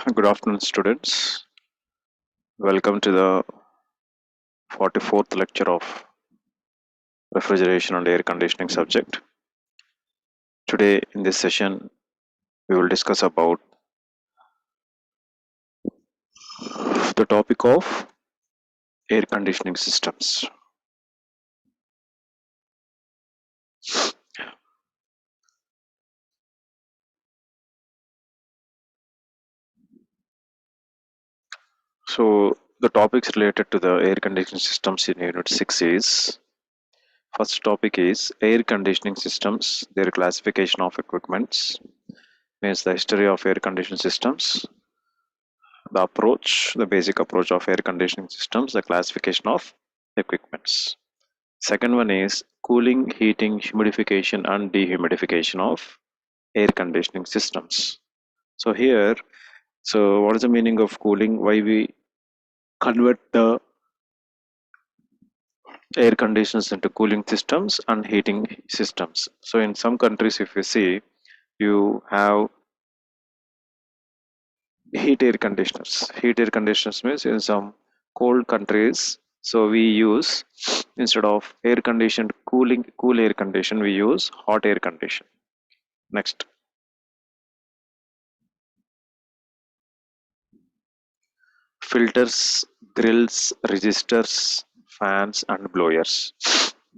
Good afternoon, students. Welcome to the 44th lecture of refrigeration and air conditioning subject. Today, in this session, we will discuss about the topic of air conditioning systems. So, the topics related to the air conditioning systems in Unit 6 is first topic is air conditioning systems, their classification of equipments, means the history of air conditioning systems, the approach, the basic approach of air conditioning systems, the classification of equipments. Second one is cooling, heating, humidification, and dehumidification of air conditioning systems. So here, so what is the meaning of cooling? Why we convert the air conditioners into cooling systems and heating systems? So in some countries, if you see, you have heat air conditioners. Heat air conditioners means in some cold countries, so we use instead of air conditioned cool air condition, we use hot air condition. Next, filters, grills, registers, fans, and blowers.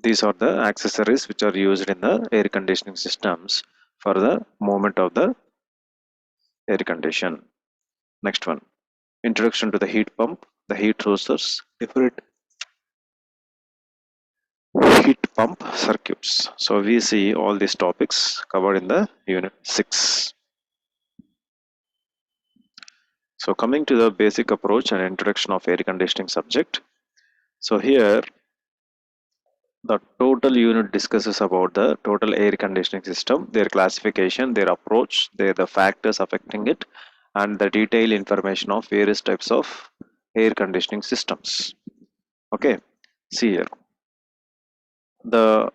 These are the accessories which are used in the air conditioning systems for the movement of the air condition. Next one, introduction to the heat pump, the heat sources, different heat pump circuits. So we see all these topics covered in the unit 6. So coming to the basic approach and introduction of air conditioning subject. So here the total unit discusses about the total air conditioning system, their classification, their approach, the factors affecting it, and the detailed information of various types of air conditioning systems. Okay, see here. The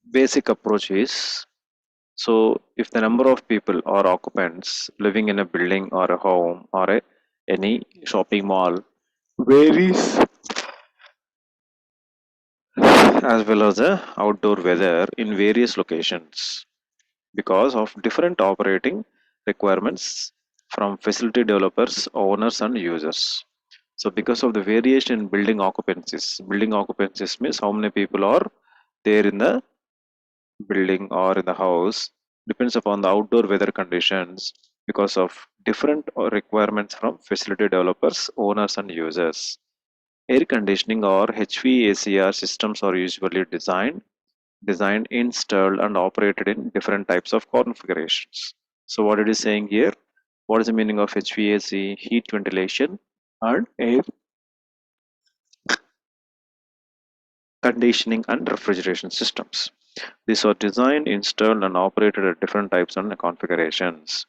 basic approach is, so if the number of people or occupants living in a building or a home or any shopping mall varies as well as the outdoor weather in various locations because of different operating requirements from facility developers, owners, and users. So, because of the variation in building occupancies means how many people are there in the building or in the house, depends upon the outdoor weather conditions because of different requirements from facility developers, owners, and users. Air conditioning or HVACR systems are usually designed, installed, and operated in different types of configurations. So, what it is saying here, what is the meaning of HVAC? Heat ventilation and air conditioning and refrigeration systems. These are designed, installed, and operated at different types and configurations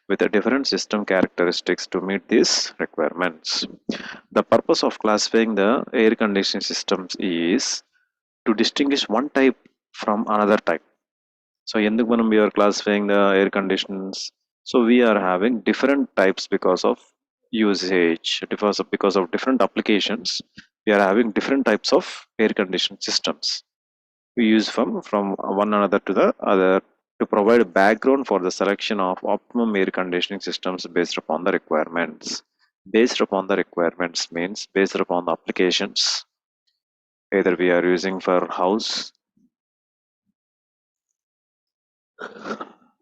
with a different system characteristics to meet these requirements. The purpose of classifying the air conditioning systems is to distinguish one type from another type. So ఎందుకు మనం we are classifying the air conditions? So we are having different types because of usage, because of different applications. We are having different types of air conditioning systems. We use from one another to the other to provide a background for the selection of optimum air conditioning systems based upon the requirements. Based upon the requirements means based upon the applications. Either we are using for house,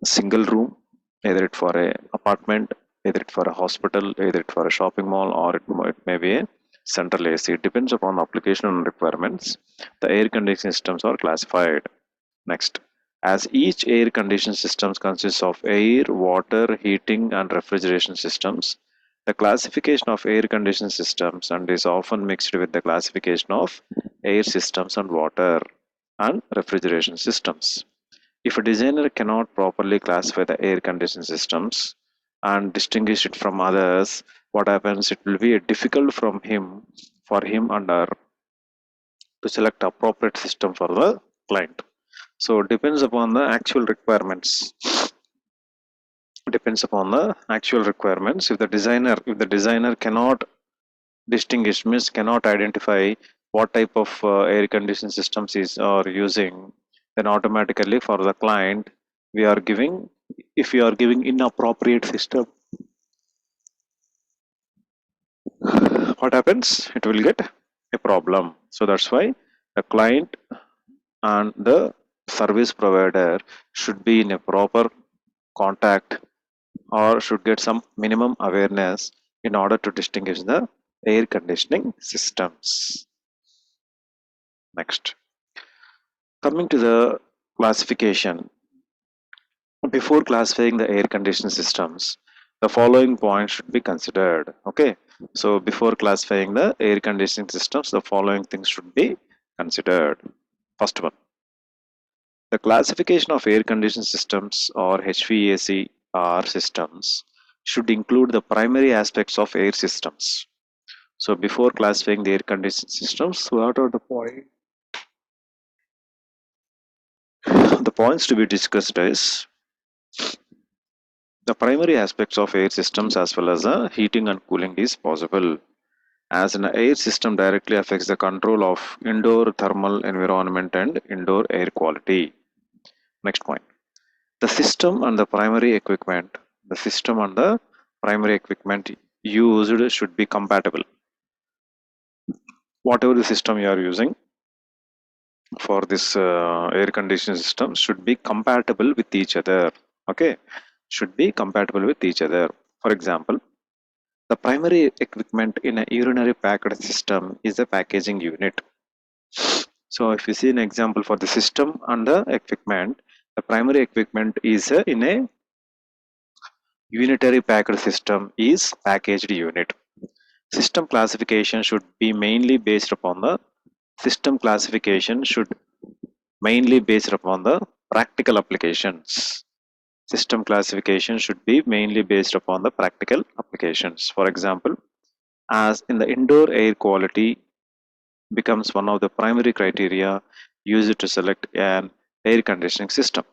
single room, either it for a apartment, either it for a hospital, either it for a shopping mall, or it may be a central AC. It depends upon the application and requirements. The air conditioning systems are classified. Next, as each air conditioning system consists of air, water, heating, and refrigeration systems, the classification of air conditioning systems and is often mixed with the classification of air systems and water and refrigeration systems. If a designer cannot properly classify the air conditioning systems and distinguish it from others, what happens? It will be difficult for him and her to select appropriate system for the client. So it depends upon the actual requirements. depends upon the actual requirements. If the designer cannot distinguish, means cannot identify what type of air conditioning systems is are using, then automatically for the client we are giving, if we are giving inappropriate system, what happens, it will get a problem. So that's why the client and the service provider should be in a proper contact, or should get some minimum awareness in order to distinguish the air conditioning systems. Next, coming to the classification. Before classifying the air conditioning systems, the following points should be considered. Okay, so before classifying the air conditioning systems, the following things should be considered. First one, the classification of air conditioning systems or HVAC systems should include the primary aspects of air systems. So before classifying the air conditioning systems, what are the points to be discussed is the primary aspects of air systems as well as the heating and cooling is possible, as an air system directly affects the control of indoor thermal environment and indoor air quality. Next point, the system and the primary equipment. The system and the primary equipment used should be compatible. Whatever the system you are using for this air conditioning system should be compatible with each other. Okay, should be compatible with each other. For example, the primary equipment in a urinary packed system is the packaging unit. So if you see an example for the system and the equipment, the primary equipment is in a unitary packed system is packaged unit. System classification should be mainly based upon the system classification should mainly based upon the practical applications. System classification should be mainly based upon the practical applications. For example, as in the indoor air quality becomes one of the primary criteria used to select an air conditioning system,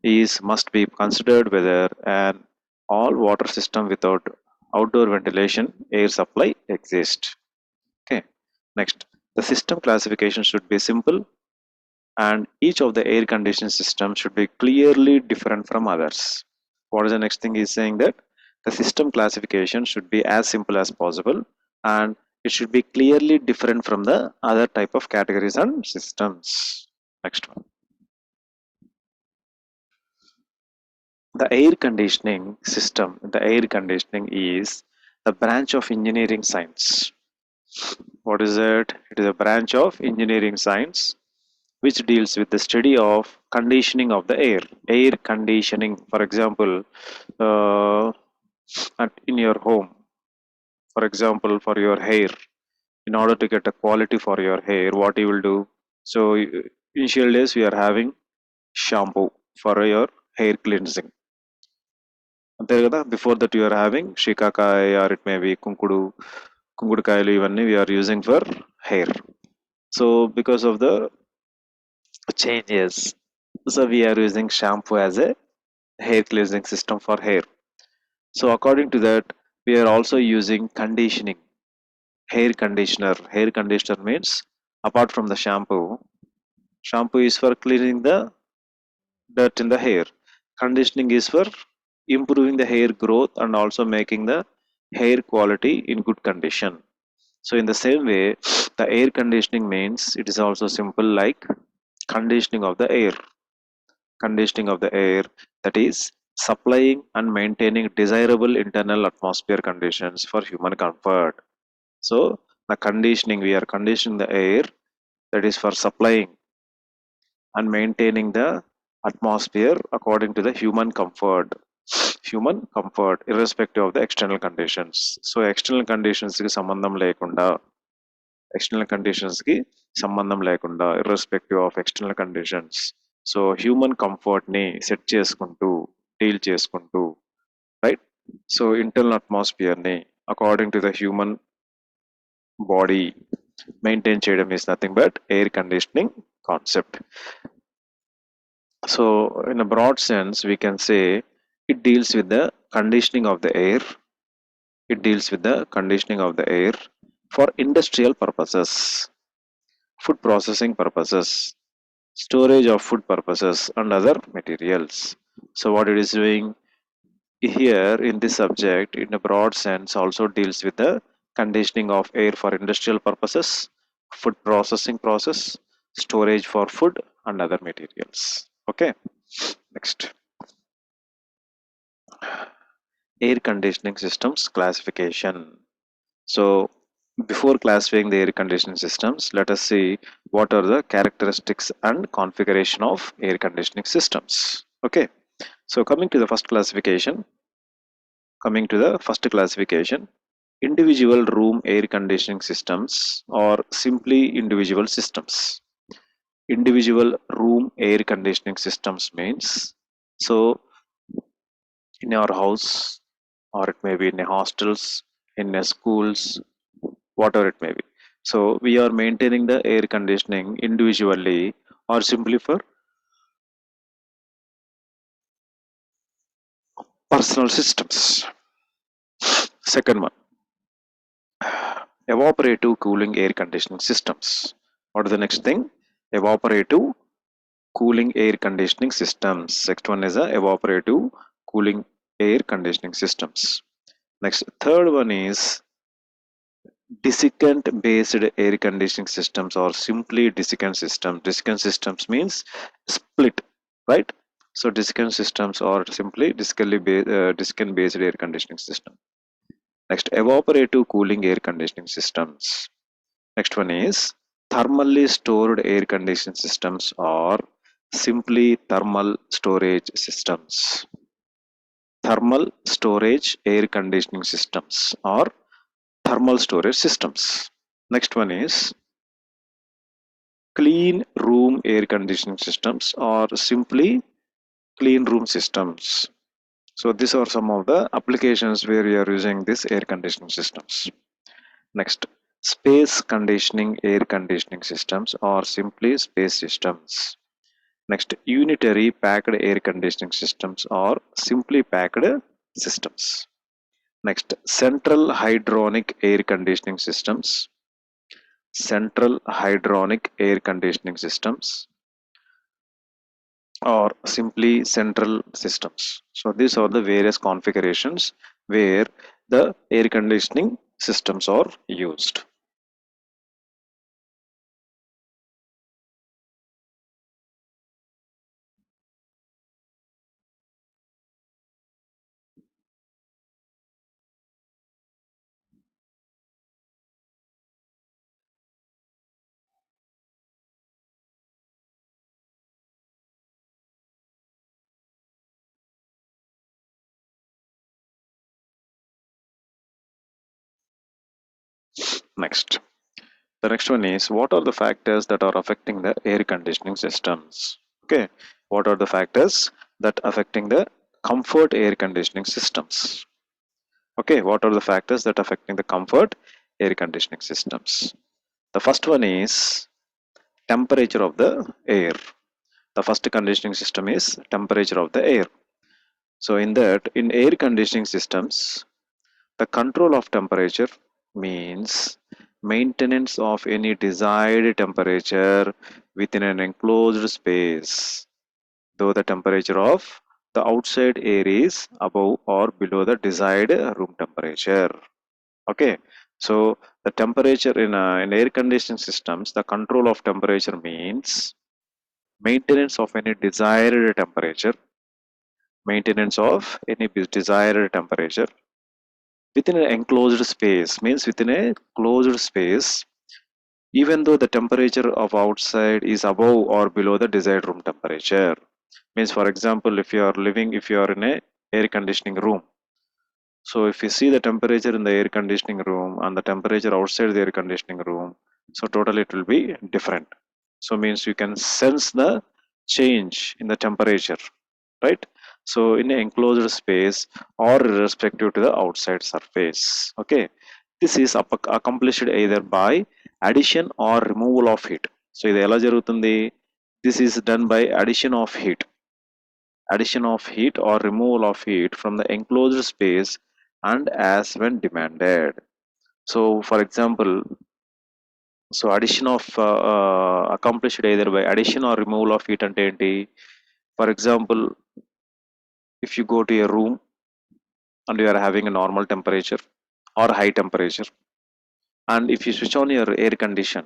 is must be considered whether an all water system without outdoor ventilation air supply exists. Okay. Next, the system classification should be simple, and each of the air conditioning systems should be clearly different from others. What is the next thing is saying that the system classification should be as simple as possible, and it should be clearly different from the other type of categories and systems. Next one, the air conditioning system. The air conditioning is the branch of engineering science. What is it? It is a branch of engineering science which deals with the study of conditioning of the air. Air conditioning, for example, uh, in your home, for example, for your hair, in order to get a quality for your hair, what you will do? So initial days we are having shampoo for your hair cleansing. అంతే కదా, before that you are having shikakai, or it may be కుంకుడుకాయలు, ఇవన్నీ we are using for hair. So because of the changes, so we are using shampoo as a hair cleansing system for hair. So according to that, we are also using conditioning, hair conditioner. Hair conditioner means apart from the shampoo is for cleaning the dirt in the hair. Conditioning is for improving the hair growth and also making the hair quality in good condition. So in the same way, the air conditioning means it is also simple like conditioning of the air. Conditioning of the air, that is supplying and maintaining desirable internal atmosphere conditions for human comfort. So the conditioning, we are conditioning the air, that is for supplying and maintaining the atmosphere according to the human comfort irrespective of the external conditions. So external conditions కి సంబంధం లేకుండా, external conditions కి సంబంధం లేకుండా irrespective of external conditions, so human comfort ని set చేసుకుంటూ deal చేసుకుంటూ, right. So internal atmosphere ని according to the human body maintain చేయడం is nothing but air conditioning concept. So in a broad sense we can say It deals with the conditioning of the air. It deals with the conditioning of the air for industrial purposes, food processing purposes, storage of food purposes, and other materials. So what it is doing here in this subject, in a broad sense, also deals with the conditioning of air for industrial purposes, food processing process, storage for food, and other materials. Okay, next, air conditioning systems classification. So before classifying the air conditioning systems, let us see what are the characteristics and configuration of air conditioning systems. Okay, so coming to the first classification, individual room air conditioning systems or simply individual systems. Individual room air conditioning systems means, so in our house, or it may be in a hostels, in a schools, whatever it may be. So we are maintaining the air conditioning individually or simply for personal systems. Second one, evaporative cooling air conditioning systems. What is the next thing? Evaporative cooling air conditioning systems. Next one is a evaporative cooling air conditioning systems. Next, third one is desiccant based air conditioning systems or simply desiccant systems. Desiccant systems means split, right? So desiccant systems or simply desiccant based air conditioning system. Next, evaporative cooling air conditioning systems. Next one is thermally stored air conditioning systems or simply thermal storage systems. Thermal storage air conditioning systems or thermal storage systems. Next one is clean room air conditioning systems or simply clean room systems. So these are some of the applications where we are using these air conditioning systems. Next, space conditioning air conditioning systems or simply space systems. Next, unitary packed air conditioning systems or simply packed systems. Next, central hydronic air conditioning systems, central hydronic air conditioning systems, or simply central systems. So these are the various configurations where the air conditioning systems are used. Next, the next one is what are the factors that are affecting the air conditioning systems? Okay, what are the factors that affecting the comfort air conditioning systems? Okay, what are the factors that affecting the comfort air conditioning systems? The first one is temperature of the air. The first conditioning system is temperature of the air. So in that, in air conditioning systems, the control of temperature means maintenance of any desired temperature within an enclosed space, though the temperature of the outside air is above or below the desired room temperature. Okay, so the temperature in air conditioning systems, the control of temperature means maintenance of any desired temperature, maintenance of any desired temperature within an enclosed space, means within a closed space, even though the temperature of outside is above or below the desired room temperature. Means, for example, if you are in a air conditioning room, so if you see the temperature in the air conditioning room and the temperature outside the air conditioning room, so totally it will be different. So means you can sense the change in the temperature, right? So in an enclosed space or irrespective to the outside surface. Okay, this is accomplished either by addition or removal of heat. So ఇది ఎలా జరుగుతుంది? This is done by addition of heat. addition of heat or removal of heat from the enclosed space and as when demanded. So for example, so addition of accomplished either by addition or removal of heat ante enti. For example, if you go to a room and you are having a normal temperature or high temperature, and if you switch on your air condition,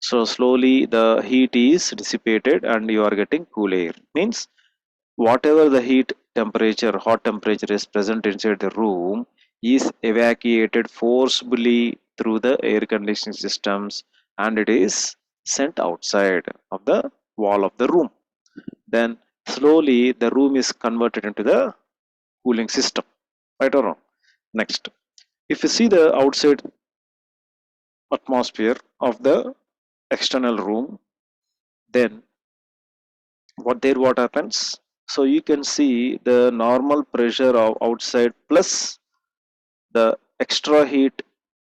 so slowly the heat is dissipated and you are getting cool air. Means whatever the heat temperature, hot temperature is present inside the room is evacuated forcibly through the air conditioning systems and it is sent outside of the wall of the room. Then slowly the room is converted into the cooling system. Right or wrong? Next, if you see the outside atmosphere of the external room, then what happens? So you can see the normal pressure of outside plus the extra heat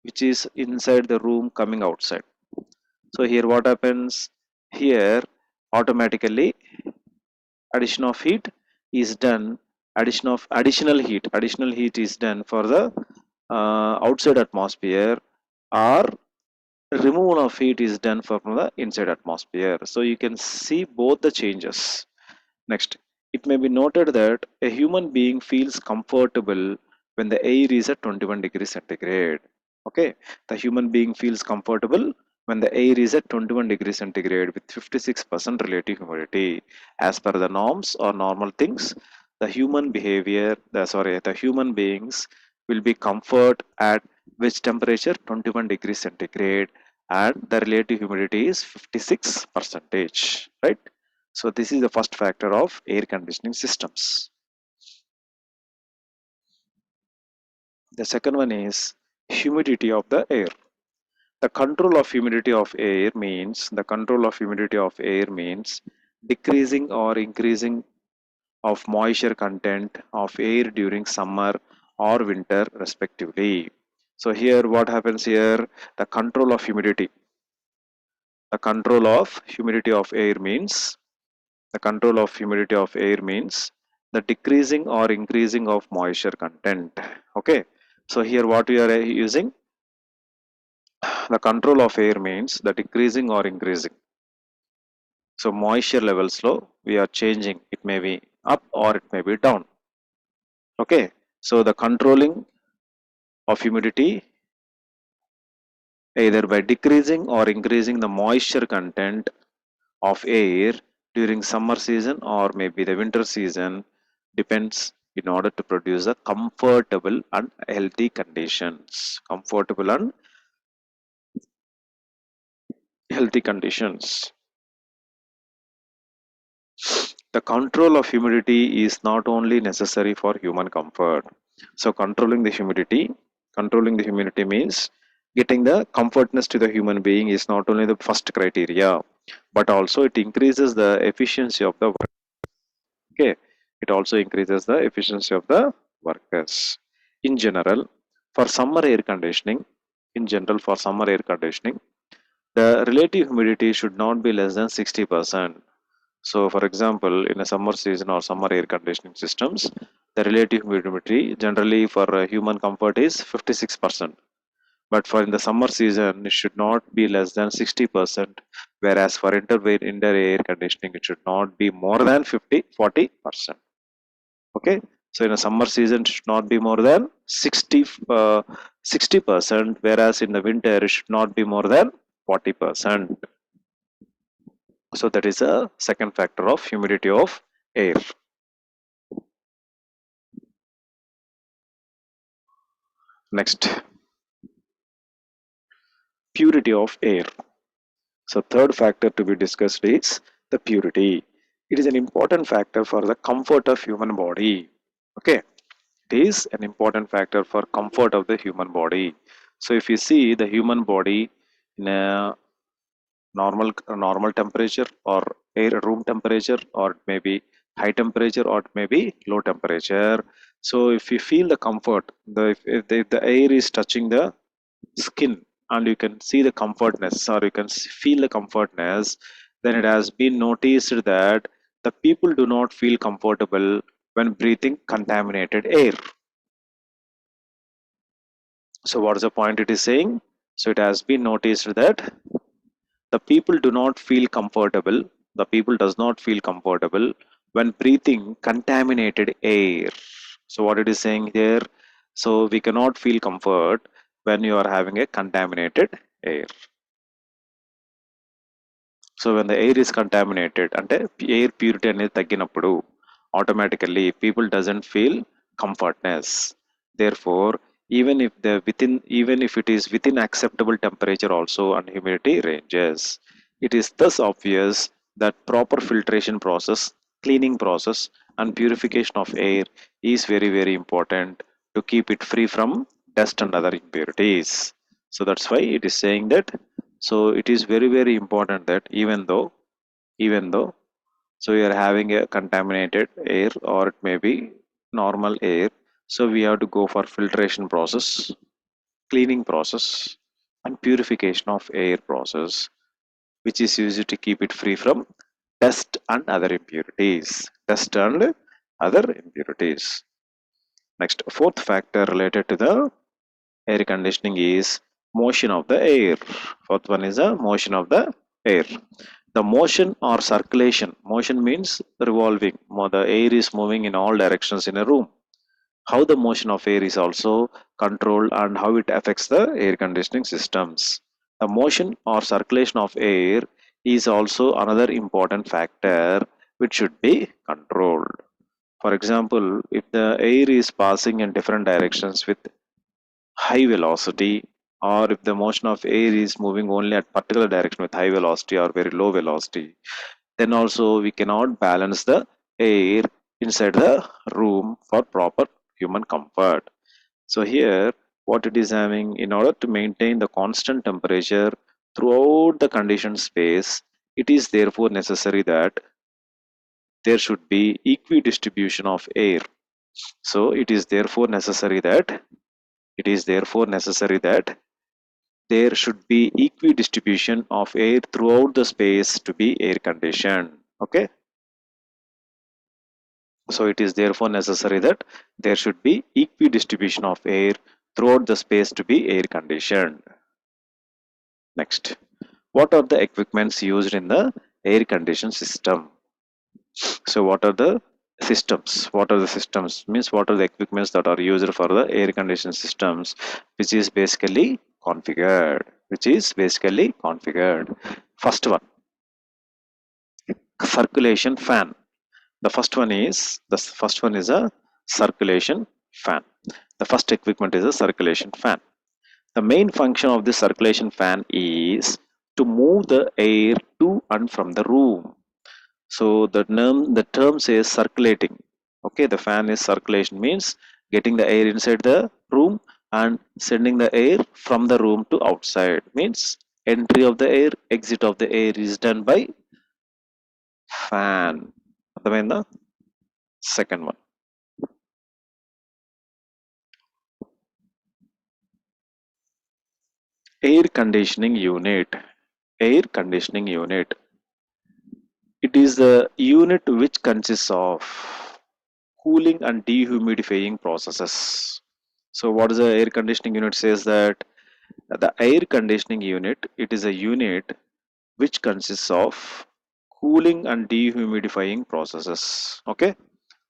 which is inside the room coming outside. So here what happens? Here automatically addition of heat is done. Additional heat is done for the outside atmosphere, or removal of heat is done from the inside atmosphere. So you can see both the changes. Next, it may be noted that a human being feels comfortable when the air is at 21 degrees centigrade. Okay, the human being feels comfortable when the air is at 21 degrees centigrade with 56% relative humidity. As per the norms or normal things, the human behavior, the human beings will be comfort at which temperature? 21 degrees centigrade, and the relative humidity is 56 percentage, right? So this is the first factor of air conditioning systems. The second one is humidity of the air. The control of humidity of air means decreasing or increasing of moisture content of air during summer or winter respectively. So here what happens here? The control of humidity. The control of humidity of air means The control of humidity of air means the decreasing or increasing of moisture content. Okay. So here what we are using, the control of air means the decreasing or increasing. So moisture levels low, we are changing. It may be up or it may be down. Okay. So the controlling of humidity either by decreasing or increasing the moisture content of air during summer season or maybe the winter season depends in order to produce a comfortable and healthy conditions. Comfortable and healthy conditions. The control of humidity is not only necessary for human comfort. So controlling the humidity means getting the comfortness to the human being is not only the first criteria, but also it increases the efficiency of the work. Okay, it also increases the efficiency of the workers. In general, for summer air conditioning, for summer air conditioning, the relative humidity should not be less than 60%. So, for example, in a summer season or summer air conditioning systems, the relative humidity generally for human comfort is 56%. But for in the summer season, it should not be less than 60%, whereas for indoor air conditioning, it should not be more than 40%. Okay, so in a summer season, it should not be more than 60%, whereas in the winter, it should not be more than 40%. So that is a second factor of humidity of air. Next, purity of air. So third factor to be discussed is the purity. It is an important factor for the comfort of human body. Okay, it is an important factor for comfort of the human body. So if you see the human body in a normal temperature or air room temperature, or maybe high temperature, or maybe low temperature. So if you feel the comfort, if the air is touching the skin and you can see the comfortness or you can feel the comfortness, then it has been noticed that The people do not feel comfortable when breathing contaminated air. So what is the point it is saying? So it has been noticed that the people do not feel comfortable, the people does not feel comfortable when breathing contaminated air. So what it is saying here, so we cannot feel comfort when you are having a contaminated air. So when the air is contaminated అంటే air purity అనేది తగ్గినప్పుడు automatically people doesn't feel comfortness. Therefore, even if it is within acceptable temperature also and humidity ranges, it is thus obvious that proper filtration process, cleaning process and purification of air is very important to keep it free from dust and other impurities. So that's why it is saying that, so it is very important that even though so we are having a contaminated air or it may be normal air, so we have to go for filtration process, cleaning process and purification of air process, which is used to keep it free from dust and other impurities. Dust and other impurities. Next, fourth factor related to the air conditioning is motion of the air. Fourth one is the motion of the air. The motion or circulation, motion means revolving. The air is moving in all directions in a room. How the motion of air is also controlled and how it affects the air conditioning systems. The motion or circulation of air is also another important factor which should be controlled. For example, if the air is passing in different directions with high velocity, or if the motion of air is moving only at particular direction with high velocity or very low velocity, then also we cannot balance the air inside the room for proper human comfort. So here what it is having, in order to maintain the constant temperature throughout the conditioned space, it is therefore necessary that there should be equidistribution of air. So it is therefore necessary that there should be equidistribution of air throughout the space to be air conditioned. Okay, so it is therefore necessary that there should be equidistribution of air throughout the space to be air conditioned. Next, what are the equipments used in the air condition system? So what are the systems? What are the systems means what are the equipments that are used for the air condition systems, which is basically configured. First one, circulation fan. The first one is a circulation fan. The first equipment is a circulation fan. The main function of the circulation fan is to move the air to and from the room. So the term says circulating. Okay, the fan is circulation means getting the air inside the room and sending the air from the room to outside, means entry of the air, exit of the air is done by fan. అర్థమైందా? Second one, air conditioning unit. Air conditioning unit, it is the unit which consists of cooling and dehumidifying processes. So what is the air conditioning unit says that the air conditioning unit, it is a unit which consists of cooling and dehumidifying processes. Okay,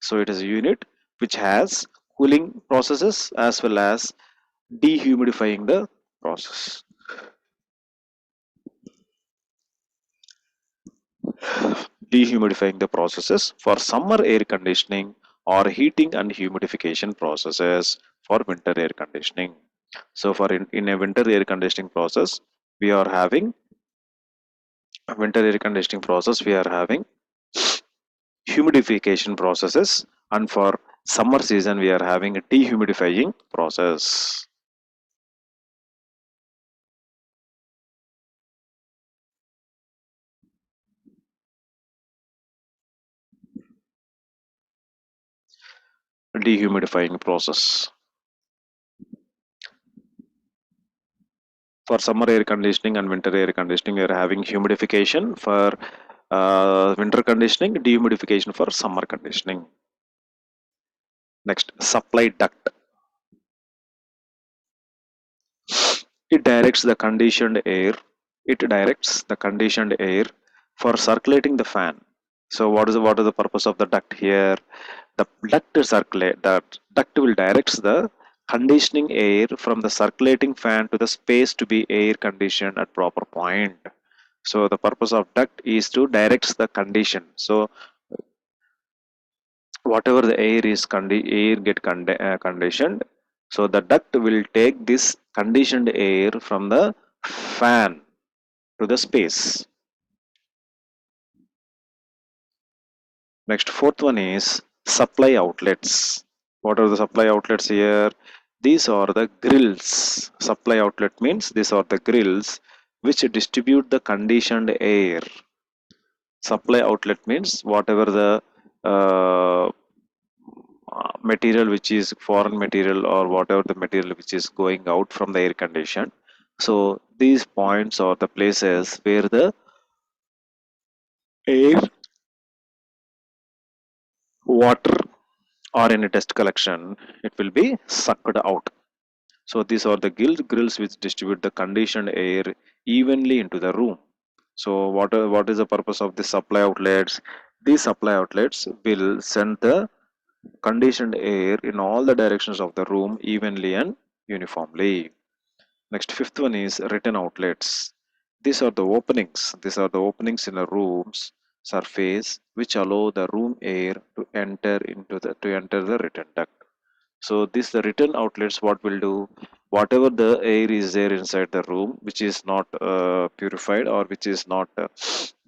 so it is a unit which has cooling processes as well as dehumidifying the process. Dehumidifying the processes for summer air conditioning or heating and humidification processes for winter air conditioning. So in a winter air conditioning process, we are having humidification processes, and for summer season we are having a dehumidifying process. Dehumidifying process. For summer air conditioning and winter air conditioning, we are having humidification. For winter conditioning, dehumidification for summer conditioning. Next, supply duct. It directs the conditioned air. It directs the conditioned air for circulating the fan. So what is the purpose of the duct here? The duct will directs the conditioning air from the circulating fan to the space to be air conditioned at proper point. So the purpose of duct is to directs the condition. So whatever the air is air get conditioned, so the duct will take this conditioned air from the fan to the space. Next, fourth one is supply outlets. What are the supply outlets here? These are the grills. Supply outlet means these are the grills which distribute the conditioned air. Supply outlet means whatever the material which is foreign material or whatever the material which is going out from the air condition. So these points are the places where the air, water or any dust collection, it will be sucked out. So these are the grills which distribute the conditioned air evenly into the room. So what is the purpose of the supply outlets? These supply outlets will send the conditioned air in all the directions of the room evenly and uniformly. Next, fifth one is written outlets. These are the openings. These are the openings in a room's surface which allow the room air to enter the written duct. So this the written outlets what will do, whatever the air is there inside the room which is not purified or which is not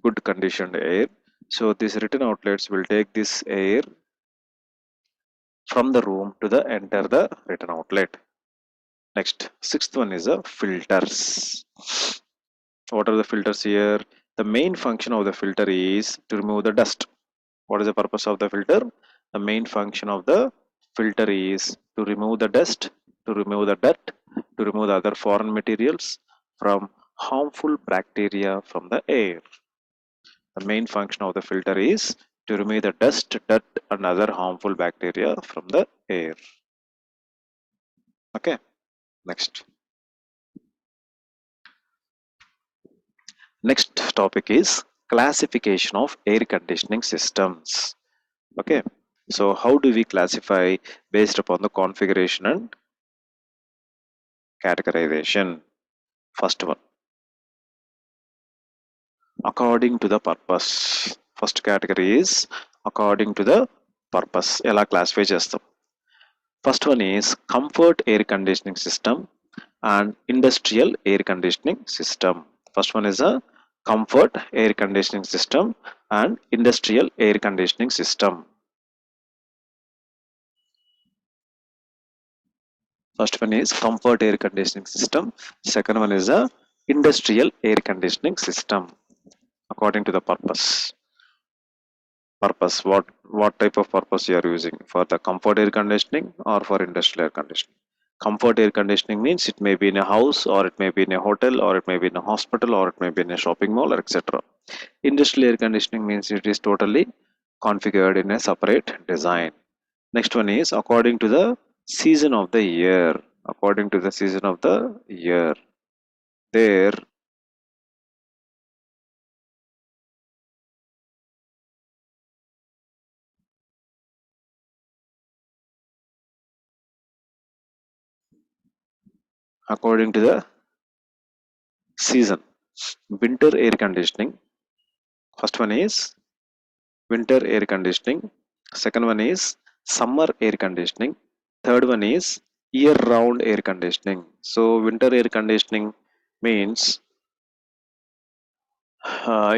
good conditioned air. So these written outlets will take this air from the room to the enter the written outlet. Next, sixth one is the filters. What are the filters here? The main function of the filter is to remove the dust. What is the purpose of the filter? The main function of the filter is to remove the dust, to remove the dirt, to remove the other foreign materials from harmful bacteria from the air. The main function of the filter is to remove the dust, dirt, and other harmful bacteria from the air. Okay, next. Next topic is classification of air conditioning systems. Okay, so how do we classify based upon the configuration and categorization? First one, according to the purpose. First category is according to the purpose. ఎలా classify చేస్తాం? First one is comfort air conditioning system and industrial air conditioning system. First one is a comfort air conditioning system and industrial air conditioning system. First one is comfort air conditioning system. Second one is a industrial air conditioning system according to the purpose. Purpose, what type of purpose you are using, for the comfort air conditioning or for industrial air conditioning? Comfort air conditioning means it may be in a house or it may be in a hotel or it may be in a hospital or it may be in a shopping mall or etc. Industrial air conditioning means it is totally configured in a separate design. Next one is according to the season of the year. According to the season of the year, there according to the season, winter air conditioning. First one is winter air conditioning. Second one is summer air conditioning. Third one is year round air conditioning. So winter air conditioning means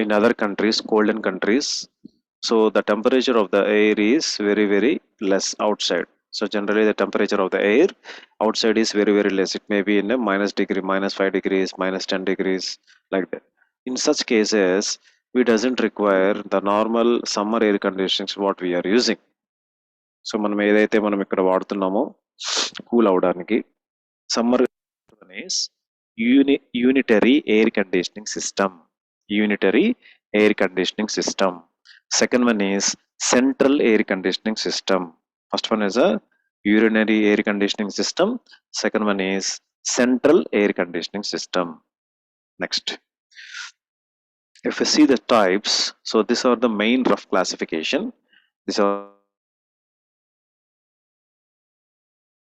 in other countries, colder countries, so the temperature of the air is very less outside. So generally the temperature of the air outside is very less. It may be in a minus degree, minus 5 degrees, minus 10 degrees, like that. In such cases we doesn't require the normal summer air conditionings what we are using. So మనం ఏదైతే మనం ఇక్కడ వాడుతున్నామో cool అవడానికి, summer is unitary air conditioning system. Unitary air conditioning system. Second one is central air conditioning system. First one is a urinary air conditioning system. Second one is central air conditioning system. Next, if you see the types, so these are the main rough classification. These are